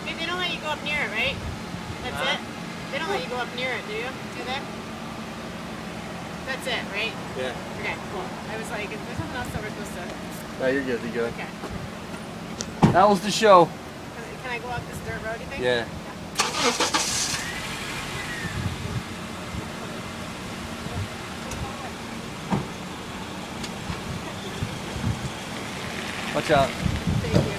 They don't let you go up near it, right? That's it? They don't let you go up near it, do you? Do they? That's it, right? Yeah. Okay, cool. I was like, is there something else that we're supposed to... No, you're good, you're good. Okay. That was the show. Can I go up this dirt road, you think? Yeah. Watch out. Thank you.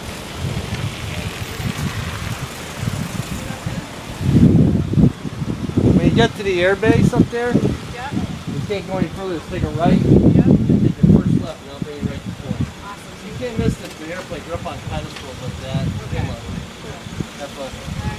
When you get to the air base up there, Yep. you can't go any further. Just take a right Yep. and take your first left, and I'll bring you right to point. Awesome. You can't miss the airplane. You're up on pedestals like that. Okay. Come on. Have fun.